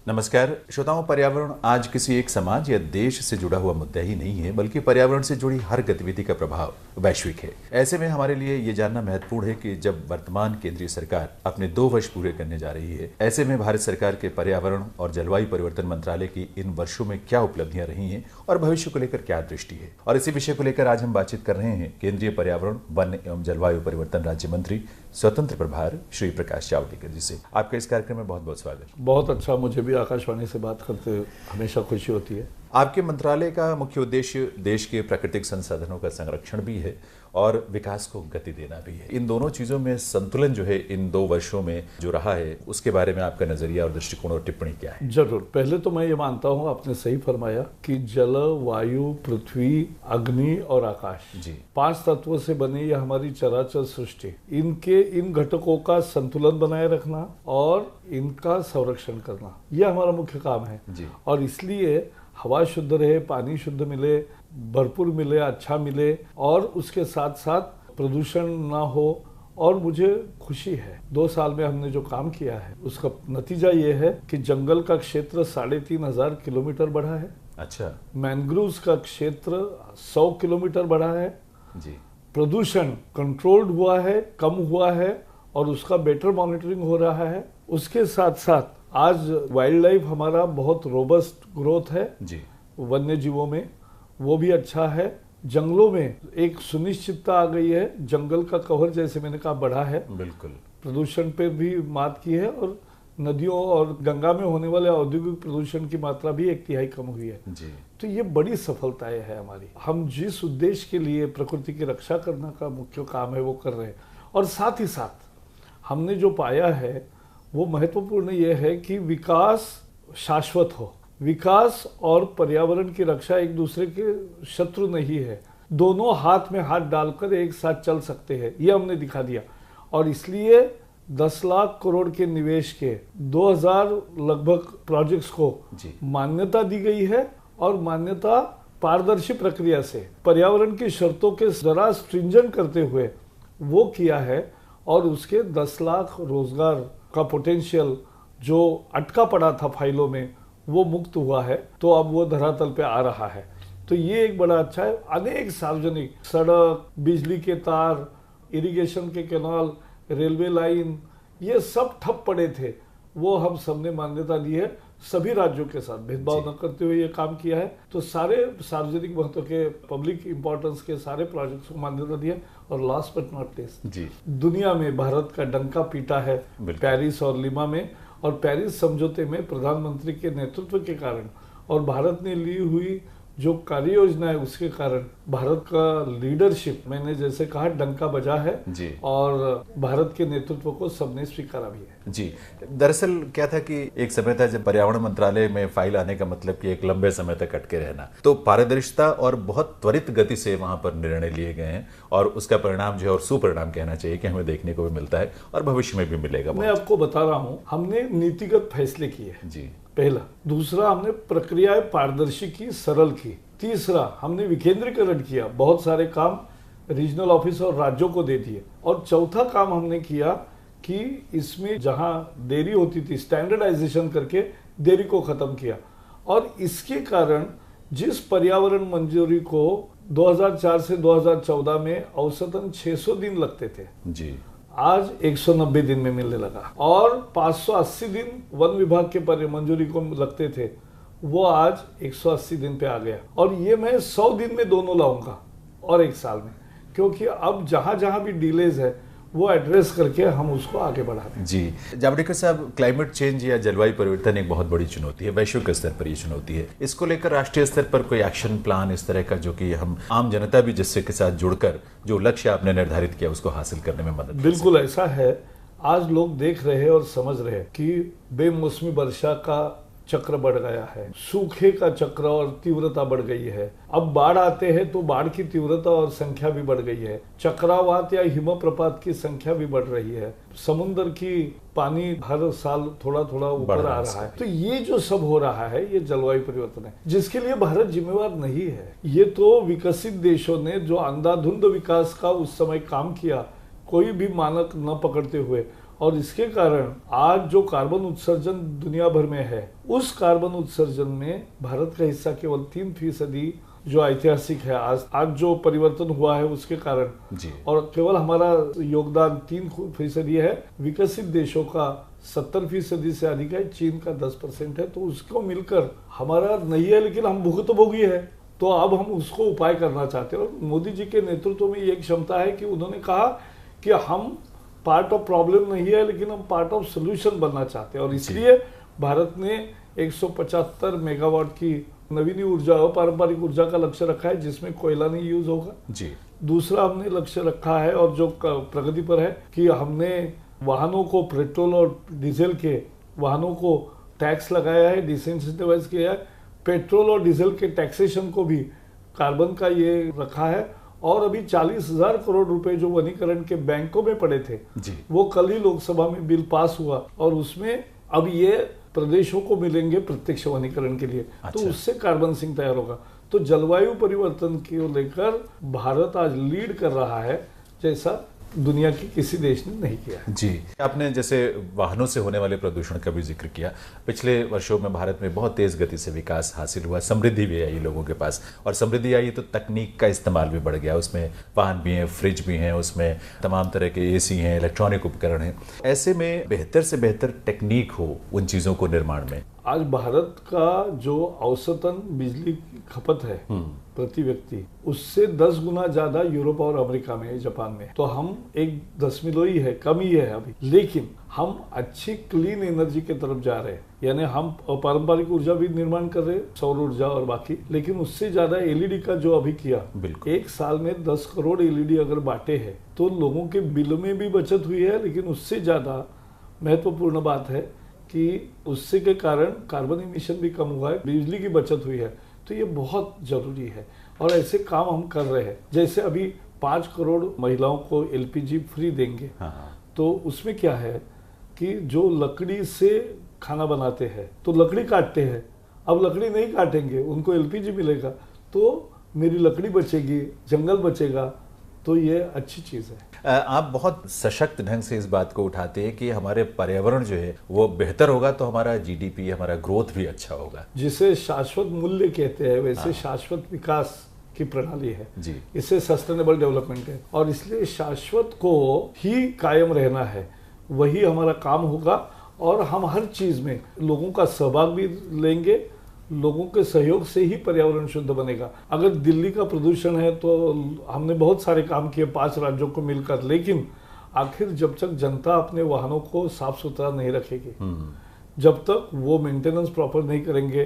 नमस्कार श्रोताओं। पर्यावरण आज किसी एक समाज या देश से जुड़ा हुआ मुद्दा ही नहीं है, बल्कि पर्यावरण से जुड़ी हर गतिविधि का प्रभाव वैश्विक है। ऐसे में हमारे लिए ये जानना महत्वपूर्ण है कि जब वर्तमान केंद्रीय सरकार अपने 2 वर्ष पूरे करने जा रही है, ऐसे में भारत सरकार के पर्यावरण और जलवायु परिवर्तन मंत्रालय की इन वर्षों में क्या उपलब्धियां रही हैं और भविष्य को लेकर क्या दृष्टि है। और इसी विषय को लेकर आज हम बातचीत कर रहे हैं केंद्रीय पर्यावरण, वन एवं जलवायु परिवर्तन राज्य मंत्री स्वतंत्र प्रभार श्री प्रकाश जावड़ेकर जी से। आपका इस कार्यक्रम में बहुत बहुत स्वागत। बहुत अच्छा, मुझे भी आकाशवाणी से बात करते हमेशा खुशी होती है। आपके मंत्रालय का मुख्य उद्देश्य देश के प्राकृतिक संसाधनों का संरक्षण भी है और विकास को गति देना भी है। इन दोनों चीजों में संतुलन जो है इन 2 वर्षों में जो रहा है, उसके बारे में आपका नजरिया और दृष्टिकोण और टिप्पणी क्या है? जरूर। पहले तो मैं ये मानता हूँ, आपने सही फरमाया कि जल, वायु, पृथ्वी, अग्नि और आकाश जी 5 तत्वों से बनी ये हमारी चराचर सृष्टि, इन घटकों का संतुलन बनाए रखना और इनका संरक्षण करना, यह हमारा मुख्य काम है जी। और इसलिए हवा शुद्ध रहे, पानी शुद्ध मिले, भरपूर मिले, अच्छा मिले और उसके साथ साथ प्रदूषण ना हो। और मुझे खुशी है 2 साल में हमने जो काम किया है उसका नतीजा ये है कि जंगल का क्षेत्र 3,500 किलोमीटर बढ़ा है। अच्छा। मैंग्रोव्स का क्षेत्र 100 किलोमीटर बढ़ा है जी। प्रदूषण कंट्रोल्ड हुआ है, कम हुआ है और उसका बेटर मॉनिटरिंग हो रहा है। उसके साथ साथ आज वाइल्ड लाइफ हमारा बहुत रोबस्ट ग्रोथ है जी। वन्य जीवों में, वो भी अच्छा है। जंगलों में एक सुनिश्चितता आ गई है, जंगल का कवर जैसे मैंने कहा बढ़ा है, बिल्कुल। प्रदूषण पे भी मात की है और नदियों और गंगा में होने वाले औद्योगिक प्रदूषण की मात्रा भी 1/3 कम हुई है जी। तो ये बड़ी सफलताएं है हमारी। हम जिस उद्देश्य के लिए प्रकृति की रक्षा करना का मुख्य काम है वो कर रहे हैं और साथ ही साथ हमने जो पाया है वो महत्वपूर्ण ये है कि विकास शाश्वत हो। विकास और पर्यावरण की रक्षा एक दूसरे के शत्रु नहीं है, दोनों हाथ में हाथ डालकर एक साथ चल सकते हैं, ये हमने दिखा दिया। और इसलिए 10 लाख करोड़ के निवेश के 2000 लगभग प्रोजेक्ट्स को मान्यता दी गई है और मान्यता पारदर्शी प्रक्रिया से पर्यावरण की शर्तों के जरा स्ट्रिंजेंट करते हुए वो किया है और उसके 10 लाख रोजगार का पोटेंशियल जो अटका पड़ा था फाइलों में वो मुक्त हुआ है, तो अब वो धरातल पे आ रहा है। तो ये एक बड़ा अच्छा है। अनेक सार्वजनिक सड़क, बिजली के तार, इरिगेशन के कैनाल, रेलवे लाइन, ये सब ठप पड़े थे, वो हम सबने मान्यता दी है। सभी राज्यों के साथ भेदभाव न करते हुए ये काम किया है। तो सारे सार्वजनिक महत्व के, पब्लिक इंपॉर्टेंस के सारे प्रोजेक्ट्स को मान्यता दी है। और लास्ट बट नॉट लीस्ट, दुनिया में भारत का डंका पीटा है पेरिस और लीमा में, और पेरिस समझौते में प्रधानमंत्री के नेतृत्व के कारण और भारत ने ली हुई जो कार्य योजना है उसके कारण भारत का लीडरशिप, मैंने जैसे कहा, डंका बजा है जी। और भारत के नेतृत्व को सबने स्वीकारा भी है जी। दरअसल क्या था कि एक समय था जब पर्यावरण मंत्रालय में फाइल आने का मतलब कि एक लंबे समय तक अटके रहना, तो पारदर्शिता और बहुत त्वरित गति से वहां पर निर्णय लिए गए हैं और उसका परिणाम जो है, और सुपरिणाम कहना चाहिए, कि हमें देखने को भी मिलता है और भविष्य में भी मिलेगा। मैं आपको बता रहा हूँ, हमने नीतिगत फैसले किए जी, पहला। दूसरा, हमने प्रक्रियाएं पारदर्शी की, सरल की। तीसरा, हमने विकेंद्रीकरण किया, बहुत सारे काम रीजनल ऑफिस और राज्यों को दे दिए। और चौथा काम हमने किया कि इसमें जहां देरी होती थी स्टैंडर्डाइजेशन करके देरी को खत्म किया। और इसके कारण जिस पर्यावरण मंजूरी को 2004 से 2014 में औसतन 600 दिन लगते थे जी, आज 190 दिन में मिलने लगा। और 580 दिन वन विभाग के मंजूरी को लगते थे, वो आज 180 दिन पे आ गया। और ये मैं 100 दिन में दोनों लाऊंगा और 1 साल में, क्योंकि अब जहां जहां भी डिलेज है वो एड्रेस करके हम उसको आगे बढ़ा रहे हैं। जी जावड़ेकर साहब, क्लाइमेट चेंज या जलवायु परिवर्तन एक बहुत बड़ी चुनौती है, वैश्विक स्तर पर ये चुनौती है। इसको लेकर राष्ट्रीय स्तर पर कोई एक्शन प्लान इस तरह का जो कि हम आम जनता भी जिससे के साथ जुड़कर जो लक्ष्य आपने निर्धारित किया उसको हासिल करने में मदद? बिल्कुल ऐसा है। आज लोग देख रहे हैं और समझ रहे हैं कि बेमौसमी वर्षा का चक्र बढ़ गया है, सूखे का चक्र और तीव्रता बढ़ गई है। अब बाढ़ आते हैं तो बाढ़ की तीव्रता और संख्या भी बढ़ गई है। चक्रवात या हिमप्रपात की संख्या भी बढ़ रही है। समुद्र की पानी हर साल थोड़ा थोड़ा ऊपर आ रहा है। तो ये जो सब हो रहा है ये जलवायु परिवर्तन है, जिसके लिए भारत जिम्मेवार नहीं है। ये तो विकसित देशों ने जो अंधाधुंध विकास का उस समय काम किया, कोई भी मानक न पकड़ते हुए, और इसके कारण आज जो कार्बन उत्सर्जन दुनिया भर में है, उस कार्बन उत्सर्जन में भारत का हिस्सा केवल 3% जो ऐतिहासिक है। आज जो परिवर्तन हुआ है उसके कारण जी। और केवल हमारा योगदान 3% है। विकसित देशों का 70% से अधिक है, चीन का 10% है। तो उसको मिलकर हमारा नहीं है, लेकिन हम भुगतभोगी है। तो अब हम उसको उपाय करना चाहते हैं और मोदी जी के नेतृत्व में ये क्षमता है कि उन्होंने कहा कि हम पार्ट ऑफ प्रॉब्लम नहीं है, लेकिन हम पार्ट ऑफ सोल्यूशन बनना चाहते हैं। और इसलिए भारत ने 175 मेगावाट की नवीन ऊर्जा और पारंपरिक ऊर्जा का लक्ष्य रखा है, जिसमें कोयला नहीं यूज होगा जी। दूसरा हमने लक्ष्य रखा है और जो प्रगति पर है कि हमने वाहनों को, पेट्रोल और डीजल के वाहनों को टैक्स लगाया है, डिसइंसेंटिवाइज किया है। पेट्रोल और डीजल के टैक्सेशन को भी कार्बन का ये रखा है। और अभी 40,000 करोड़ रुपए जो वनीकरण के बैंकों में पड़े थे जी। वो कल ही लोकसभा में बिल पास हुआ और उसमें अब ये प्रदेशों को मिलेंगे प्रत्यक्ष वनीकरण के लिए। अच्छा। तो उससे कार्बन सिंक तैयार होगा। तो जलवायु परिवर्तन को लेकर भारत आज लीड कर रहा है, जैसा दुनिया के किसी देश ने नहीं किया है। जी। आपने जैसे वाहनों से होने वाले प्रदूषण का भी जिक्र किया। पिछले वर्षों में भारत में बहुत तेज गति से विकास हासिल हुआ, समृद्धि भी आई लोगों के पास, और समृद्धि आई तो तकनीक का इस्तेमाल भी बढ़ गया। उसमें वाहन भी हैं, फ्रिज भी हैं, उसमें तमाम तरह के एसी हैं, इलेक्ट्रॉनिक उपकरण हैं। ऐसे में बेहतर से बेहतर टेक्निक हो उन चीज़ों को निर्माण में। आज भारत का जो औसतन बिजली की खपत है प्रति व्यक्ति, उससे 10 गुना ज्यादा यूरोप और अमेरिका में है, जापान में। तो हम एक दशमलव ही है, कम ही है अभी। लेकिन हम अच्छी क्लीन एनर्जी की तरफ जा रहे हैं, यानी हम पारंपरिक ऊर्जा भी निर्माण कर रहे हैं, सौर ऊर्जा और बाकी। लेकिन उससे ज्यादा एलईडी का जो अभी किया, बिल्कुल। एक साल में 10 करोड़ एलईडी अगर बांटे हैं तो लोगों के बिल में भी बचत हुई है। लेकिन उससे ज्यादा महत्वपूर्ण बात है कि उससे के कारण कार्बन इमिशन भी कम हुआ है, बिजली की बचत हुई है। तो ये बहुत जरूरी है और ऐसे काम हम कर रहे हैं। जैसे अभी 5 करोड़ महिलाओं को एलपीजी फ्री देंगे। हाँ। तो उसमें क्या है कि जो लकड़ी से खाना बनाते हैं तो लकड़ी काटते हैं, अब लकड़ी नहीं काटेंगे, उनको एलपीजी मिलेगा, तो मेरी लकड़ी बचेगी, जंगल बचेगा। तो ये अच्छी चीज़ है। आप बहुत सशक्त ढंग से इस बात को उठाते हैं कि हमारे पर्यावरण जो है वो बेहतर होगा तो हमारा जीडीपी, हमारा ग्रोथ भी अच्छा होगा। जिसे शाश्वत मूल्य कहते हैं, वैसे शाश्वत विकास की प्रणाली है जी। इससे सस्टेनेबल डेवलपमेंट है और इसलिए शाश्वत को ही कायम रहना है, वही हमारा काम होगा। और हम हर चीज में लोगों का सहभाग भी लेंगे, लोगों के सहयोग से ही पर्यावरण शुद्ध बनेगा। अगर दिल्ली का प्रदूषण है तो हमने बहुत सारे काम किए 5 राज्यों को मिलकर, लेकिन आखिर जब तक जनता अपने वाहनों को साफ सुथरा नहीं रखेगी, जब तक वो मेंटेनेंस प्रॉपर नहीं करेंगे,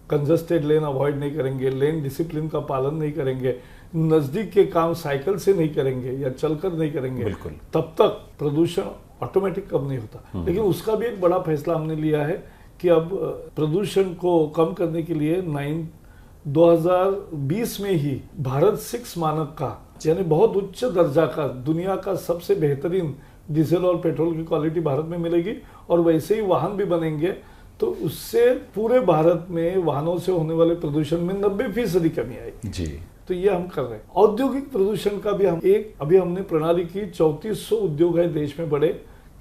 कंजस्टेड लेन अवॉइड नहीं करेंगे, लेन डिसिप्लिन का पालन नहीं करेंगे, नजदीक के काम साइकिल से नहीं करेंगे या चलकर नहीं करेंगे, बिल्कुल, तब तक प्रदूषण ऑटोमेटिक कम नहीं होता। लेकिन उसका भी एक बड़ा फैसला हमने लिया है कि अब प्रदूषण को कम करने के लिए 2020 में ही भारत 6 मानक का, यानी बहुत उच्च दर्जा का, दुनिया का सबसे बेहतरीन डीजल और पेट्रोल की क्वालिटी भारत में मिलेगी और वैसे ही वाहन भी बनेंगे। तो उससे पूरे भारत में वाहनों से होने वाले प्रदूषण में 90% कमी आएगी जी। तो ये हम कर रहे हैं। औद्योगिक प्रदूषण का भी अभी हमने प्रणाली की 3400 उद्योग है देश में बड़े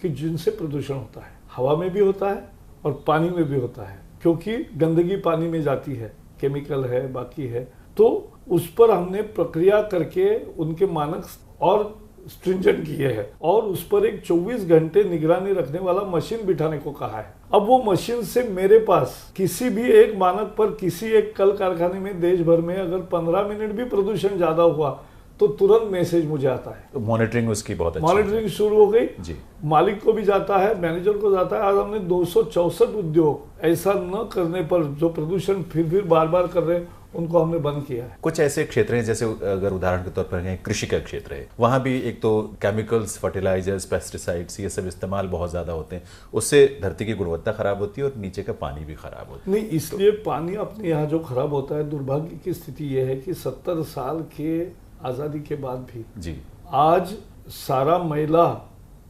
कि जिनसे प्रदूषण होता है, हवा में भी होता है और पानी में भी होता है, क्योंकि गंदगी पानी में जाती है, केमिकल है, बाकी है। तो उस पर हमने प्रक्रिया करके उनके मानक और स्ट्रिंजेंट किए हैं और उस पर एक 24 घंटे निगरानी रखने वाला मशीन बिठाने को कहा है। अब वो मशीन से मेरे पास किसी भी एक मानक पर किसी एक कल कारखाने में देश भर में अगर 15 मिनट भी प्रदूषण ज्यादा हुआ तो तुरंत मैसेज मुझे आता है। तो मॉनिटरिंग उसकी बहुत अच्छी मॉनिटरिंग शुरू हो गई जी। मालिक को भी जाता है, मैनेजर को जाता है। आज हमने 264 उद्योग ऐसा न करने पर जो प्रदूषण फिर बार बार कर रहे हैं उनको हमने बंद किया है। कुछ ऐसे क्षेत्र हैं जैसे अगर उदाहरण के तौर पर कहें कृषि का क्षेत्र है, वहां भी एक तो केमिकल्स, फर्टिलाइजर्स, पेस्टिसाइड्स ये सब इस्तेमाल बहुत ज्यादा होते हैं, उससे धरती की गुणवत्ता खराब होती है और नीचे का पानी भी खराब होता है। नहीं, इसलिए पानी अपने यहाँ जो खराब होता है, दुर्भाग्य की स्थिति यह है कि 70 साल के आजादी के बाद भी जी आज सारा मैला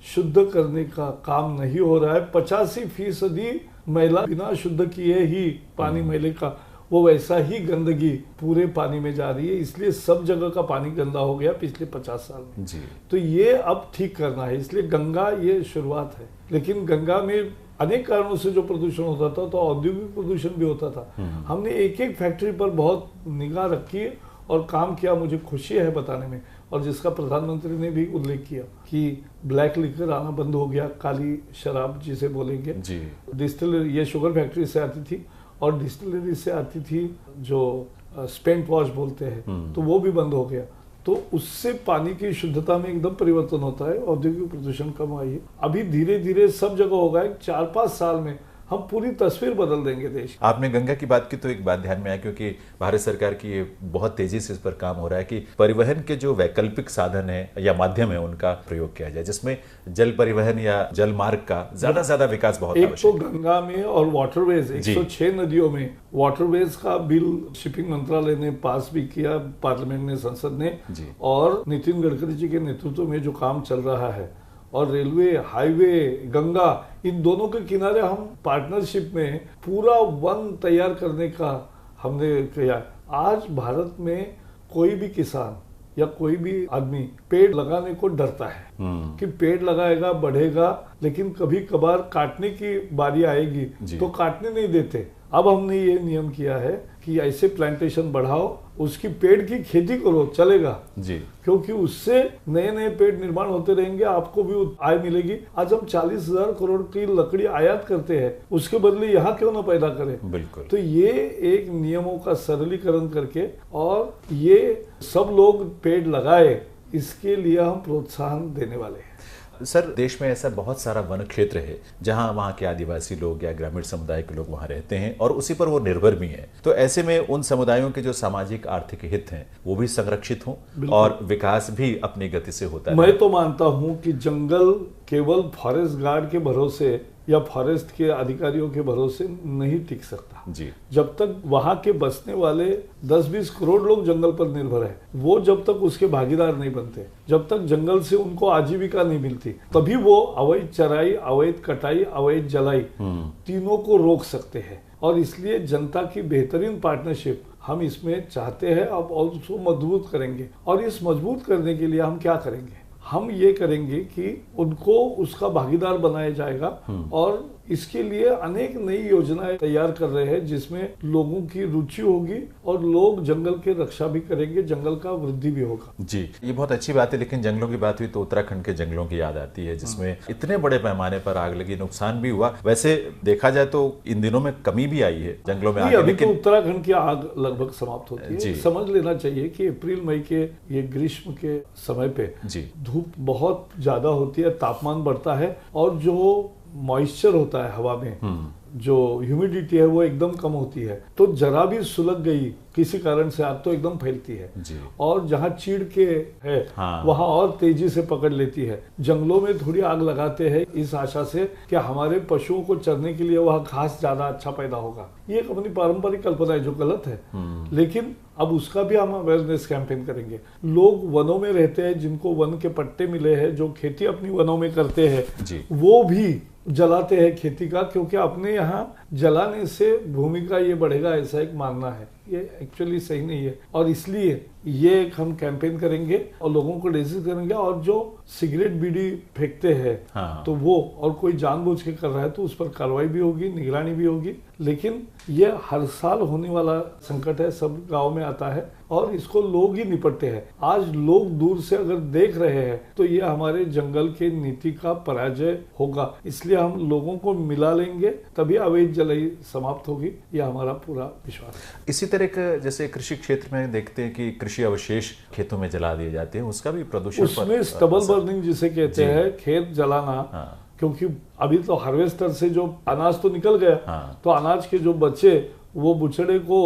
शुद्ध करने का काम नहीं हो रहा है। 85% मैला बिना शुद्ध किए ही पानी मैले का वो वैसा ही गंदगी पूरे पानी में जा रही है, इसलिए सब जगह का पानी गंदा हो गया पिछले 50 साल में जी। तो ये अब ठीक करना है, इसलिए गंगा ये शुरुआत है। लेकिन गंगा में अनेक कारणों से जो प्रदूषण होता था, तो औद्योगिक प्रदूषण भी होता था। हमने एक एक फैक्ट्री पर बहुत निगाह रखी और काम किया, मुझे खुशी है बताने में, और जिसका प्रधानमंत्री ने भी उल्लेख किया कि ब्लैक लिकर आना बंद हो गया, काली शराब जिसे बोलेंगे जी। डिस्टिलरी, ये शुगर फैक्ट्री से आती थी और डिस्टिलरी से आती थी जो स्पेंट वॉश बोलते हैं, तो वो भी बंद हो गया। तो उससे पानी की शुद्धता में एकदम परिवर्तन होता है, औद्योगिक प्रदूषण कम आई है। अभी धीरे धीरे सब जगह होगा, 4-5 साल में हम पूरी तस्वीर बदल देंगे देश की। आपने गंगा की बात की तो एक बात ध्यान में आया, क्योंकि भारत सरकार की ये बहुत तेजी से इस पर काम हो रहा है कि परिवहन के जो वैकल्पिक साधन है या माध्यम है उनका प्रयोग किया जाए, जिसमें जल परिवहन या जल मार्ग का ज्यादा से ज्यादा विकास बहुत एक तो आवश्यक है। गंगा में और वाटरवेज 106 नदियों में वाटरवेज का बिल शिपिंग मंत्रालय ने पास भी किया, पार्लियामेंट ने, संसद ने, और नितिन गडकरी जी के नेतृत्व में जो काम चल रहा है, और रेलवे, हाईवे, गंगा, इन दोनों के किनारे हम पार्टनरशिप में पूरा वन तैयार करने का हमने किया। आज भारत में कोई भी किसान या कोई भी आदमी पेड़ लगाने को डरता है कि पेड़ लगाएगा, बढ़ेगा, लेकिन कभी कभार काटने की बारी आएगी तो काटने नहीं देते। अब हमने ये नियम किया है कि ऐसे प्लांटेशन बढ़ाओ, उसकी पेड़ की खेती करो, चलेगा जी, क्योंकि उससे नए नए पेड़ निर्माण होते रहेंगे, आपको भी आय मिलेगी। आज हम 40,000 करोड़ की लकड़ी आयात करते हैं, उसके बदले यहाँ क्यों ना पैदा करें। बिल्कुल। तो ये एक नियमों का सरलीकरण करके और ये सब लोग पेड़ लगाए, इसके लिए हम प्रोत्साहन देने वाले हैं। सर, देश में ऐसा बहुत सारा वन क्षेत्र है जहां वहां के आदिवासी लोग या ग्रामीण समुदाय के लोग वहां रहते हैं और उसी पर वो निर्भर भी हैं। तो ऐसे में उन समुदायों के जो सामाजिक आर्थिक हित हैं वो भी संरक्षित हों और विकास भी अपनी गति से होता है। मैं तो मानता हूं कि जंगल केवल फॉरेस्ट गार्ड के भरोसे या फॉरेस्ट के अधिकारियों के भरोसे नहीं टिक सकता जी। जब तक वहां के बसने वाले 10-20 करोड़ लोग जंगल पर निर्भर है, वो जब तक उसके भागीदार नहीं बनते, जब तक जंगल से उनको आजीविका नहीं मिलती, तभी वो अवैध चराई, अवैध कटाई, अवैध जलाई तीनों को रोक सकते हैं। और इसलिए जनता की बेहतरीन पार्टनरशिप हम इसमें चाहते हैं, अब और उसको मजबूत करेंगे। और इस मजबूत करने के लिए हम क्या करेंगे, हम ये करेंगे कि उनको उसका भागीदार बनाया जाएगा और इसके लिए अनेक नई योजनाएं तैयार कर रहे हैं, जिसमें लोगों की रुचि होगी और लोग जंगल की रक्षा भी करेंगे, जंगल का वृद्धि भी होगा। जी, ये बहुत अच्छी बात है। लेकिन जंगलों की बात हुई तो उत्तराखंड के जंगलों की याद आती है, जिसमें इतने बड़े पैमाने पर आग लगी, नुकसान भी हुआ। वैसे देखा जाए तो इन दिनों में कमी भी आई है जंगलों में आग। अभी तो उत्तराखंड की आग लगभग समाप्त होती है। समझ लेना चाहिए कि अप्रैल मई के ये ग्रीष्म के समय पे धूप बहुत ज्यादा होती है, तापमान बढ़ता है और जो मॉइस्चर होता है हवा में, जो ह्यूमिडिटी है वो एकदम कम होती है। तो जरा भी सुलग गई किसी कारण से आग तो एकदम फैलती है जी। और जहाँ चीड़ के है वहां और तेजी से पकड़ लेती है। जंगलों में थोड़ी आग लगाते हैं इस आशा से कि हमारे पशुओं को चरने के लिए वहाँ घास ज्यादा अच्छा पैदा होगा। ये एक अपनी पारंपरिक कल्पना है जो गलत है, लेकिन अब उसका भी हम अवेयरनेस कैंपेन करेंगे। लोग वनों में रहते हैं, जिनको वन के पट्टे मिले हैं, जो खेती अपनी वनों में करते हैं, वो भी जलाते हैं खेती का, क्योंकि अपने यहाँ जलाने से भूमि का ये बढ़ेगा, ऐसा एक मानना है। ये एक्चुअली सही नहीं है और इसलिए ये एक हम कैंपेन करेंगे और लोगों को डिस्कस करेंगे। और जो सिगरेट बीड़ी फेंकते हैं तो वो और कोई जानबूझ के कर रहा है तो उस पर कार्रवाई भी होगी, निगरानी भी होगी। लेकिन ये हर साल होने वाला संकट है, सब गांव में आता है और इसको लोग ही निपटते हैं। आज लोग दूर से अगर देख रहे हैं तो ये हमारे जंगल के नीति का पराजय होगा। इसलिए हम लोगों को मिला लेंगे, तभी अवैध जलाई समाप्त होगी, यह हमारा पूरा विश्वास है। इसी तरह का जैसे कृषि क्षेत्र में देखते हैं कि कृषि अवशेष खेतों में जला दिए जाते हैं, उसका भी प्रदूषण, उसमें स्टबल बर्निंग जिसे कहते हैं, खेत जलाना। क्योंकि अभी तो हार्वेस्टर से जो अनाज तो निकल गया, तो अनाज के जो बचे वो बुचड़े को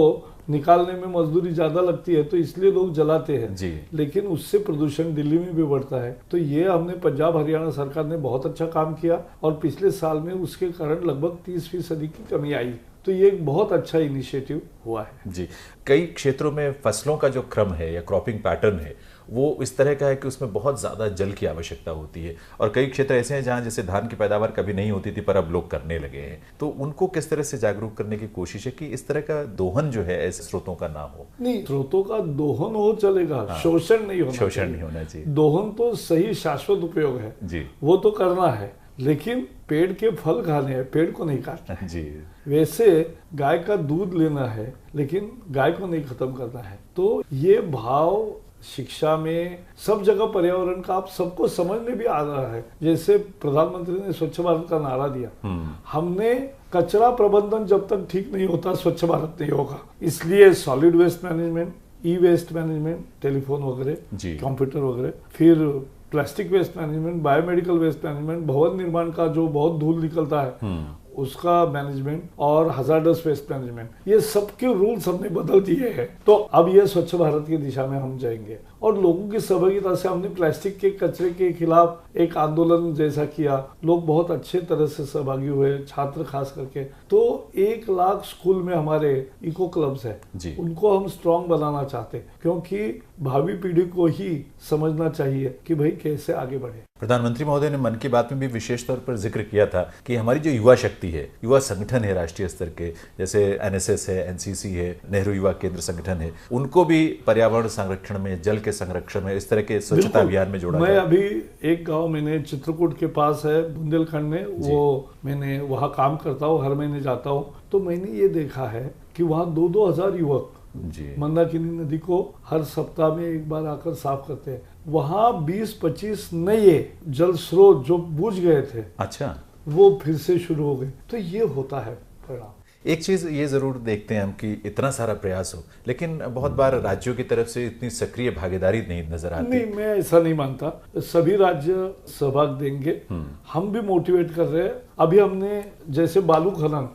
निकालने में मजदूरी ज्यादा लगती है, तो इसलिए लोग जलाते हैं जी। लेकिन उससे प्रदूषण दिल्ली में भी बढ़ता है। तो ये हमने पंजाब हरियाणा सरकार ने बहुत अच्छा काम किया और पिछले साल में उसके कारण लगभग 30% की कमी आई तो ये एक बहुत अच्छा इनिशिएटिव हुआ है। जी, कई क्षेत्रों में फसलों का जो क्रम है या क्रॉपिंग पैटर्न है वो इस तरह का है कि उसमें बहुत ज़्यादा जल की आवश्यकता होती है, और कई क्षेत्र ऐसे हैं जहाँ जैसे धान की पैदावार कभी नहीं होती थी पर अब लोग करने लगे हैं। तो उनको किस तरह से जागरूक करने की कोशिश है कि इस तरह का दोहन जो है ऐसे स्रोतों का ना हो? नहीं, स्रोतों का दोहन हो चलेगा, शोषण नहीं होना शोषण नहीं होना चाहिए। दोहन तो सही शाश्वत उपयोग है जी, वो तो करना है, लेकिन पेड़ के फल खाने हैं, पेड़ को नहीं काटना है। जी, वैसे गाय का दूध लेना है लेकिन गाय को नहीं खत्म करना है। तो ये भाव शिक्षा में सब जगह पर्यावरण का आप सबको समझ में भी आ रहा है। जैसे प्रधानमंत्री ने स्वच्छ भारत का नारा दिया, हमने कचरा प्रबंधन जब तक ठीक नहीं होता स्वच्छ भारत नहीं होगा। इसलिए solid waste management, e waste management, telephone वगैरह, कंप्यूटर वगैरह, फिर plastic waste management, biomedical waste management, भवन निर्माण का जो बहुत धूल निकलता है उसका मैनेजमेंट, और हजार्डस वेस्ट मैनेजमेंट, ये सबके रूल्स हमने बदल दिए हैं। तो अब ये स्वच्छ भारत की दिशा में हम जाएंगे, और लोगों की सहभागिता से हमने प्लास्टिक के कचरे के खिलाफ एक आंदोलन जैसा किया। लोग बहुत अच्छे तरह से सहभागी हुए, छात्र खास करके। तो 1 लाख स्कूल में हमारे इको क्लब्स है, उनको हम स्ट्रांग बनाना चाहते हैं, क्योंकि भावी पीढ़ी को ही समझना चाहिए कि भाई कैसे आगे बढ़े। प्रधानमंत्री महोदय ने मन की बात में भी विशेष तौर पर जिक्र किया था कि हमारी जो युवा शक्ति है, युवा संगठन है राष्ट्रीय स्तर के, जैसे एनएसएस है, एनसीसी है, नेहरू युवा केंद्र संगठन है, उनको भी पर्यावरण संरक्षण में, जल के संरक्षण में, इस तरह के स्वच्छता अभियान में जोड़ा। मैं अभी एक गांव मैंने चित्रकूट के पास है बुंदेलखंड में, वो मैंने वहाँ काम करता हूँ, हर महीने जाता हूँ। तो मैंने ये देखा है कि वहाँ 2-2 हजार युवक मंदाकिनी नदी को हर सप्ताह में एक बार आकर साफ करते हैं। वहाँ 20-25 नए जल स्रोत जो बुझ गए थे, अच्छा, वो फिर से शुरू हो गए। तो ये होता है परिणाम। एक चीज ये जरूर देखते हैं हम कि इतना सारा प्रयास हो, लेकिन बहुत बार राज्यों की तरफ से इतनी सक्रिय भागीदारी नहीं नजर आती। नहीं, मैं ऐसा नहीं मानता। सभी राज्य सहभाग देंगे, हम भी मोटिवेट कर रहे हैं। अभी हमने जैसे बालू खनन,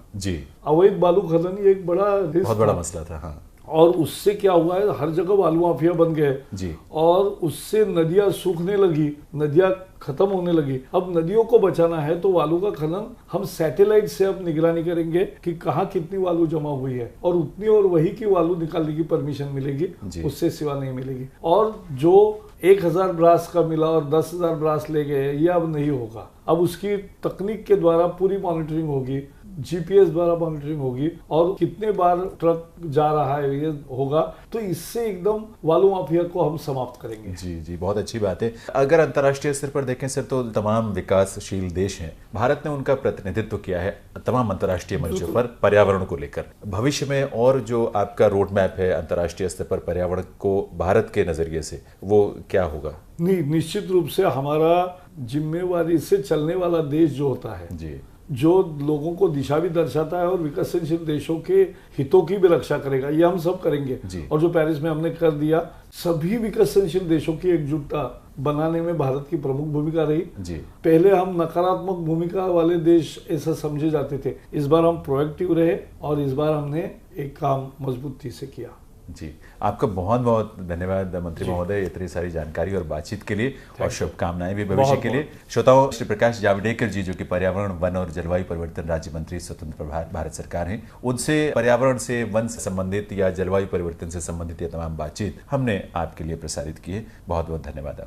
अवैध बालू खनन, ये एक बहुत बड़ा मसला था। हाँ, और उससे क्या हुआ है, हर जगह बालू माफिया बन गए और उससे नदियां सूखने लगी, नदियां खत्म होने लगी। अब नदियों को बचाना है तो बालू का खनन हम सैटेलाइट से अब निगरानी करेंगे कि कहाँ कितनी बालू जमा हुई है, और उतनी और वही की बालू निकालने की परमिशन मिलेगी, उससे सिवा नहीं मिलेगी। और जो 1000 ब्रास का मिला और 10,000 ब्रास ले गए, ये अब नहीं होगा। अब उसकी तकनीक के द्वारा पूरी मॉनिटरिंग होगी, जीपीएस द्वारा मॉनिटरिंग होगी, और कितने बार ट्रक जा रहा है ये होगा। तो इससे एकदम बालू माफिया को हम समाप्त करेंगे। जी, बहुत अच्छी बात है। अगर अंतर्राष्ट्रीय स्तर पर देखें सर, तो तमाम विकासशील देश हैं, भारत ने उनका प्रतिनिधित्व किया है तमाम अंतर्राष्ट्रीय मंचों पर पर्यावरण को लेकर। भविष्य में और जो आपका रोड मैप है अंतर्राष्ट्रीय स्तर पर पर्यावरण को भारत के नजरिए से, वो क्या होगा? नहीं, निश्चित रूप से हमारा जिम्मेवारी से चलने वाला देश जो होता है, जो लोगों को दिशा भी दर्शाता है और विकसनशील देशों के हितों की भी रक्षा करेगा, ये हम सब करेंगे। और जो पेरिस में हमने कर दिया, सभी विकसनशील देशों की एकजुटता बनाने में भारत की प्रमुख भूमिका रही। पहले हम नकारात्मक भूमिका वाले देश ऐसा समझे जाते थे, इस बार हम प्रोएक्टिव रहे और इस बार हमने एक काम मजबूती से किया। जी, आपका बहुत बहुत धन्यवाद मंत्री महोदय, इतनी सारी जानकारी और बातचीत के लिए, और शुभकामनाएं भी भविष्य के लिए। श्रोताओं, श्री प्रकाश जावड़ेकर जी, जो कि पर्यावरण, वन और जलवायु परिवर्तन राज्य मंत्री स्वतंत्र प्रभार भारत सरकार हैं, उनसे पर्यावरण से, वन से संबंधित या जलवायु परिवर्तन से संबंधित ये तमाम बातचीत हमने आपके लिए प्रसारित की है। बहुत बहुत धन्यवाद।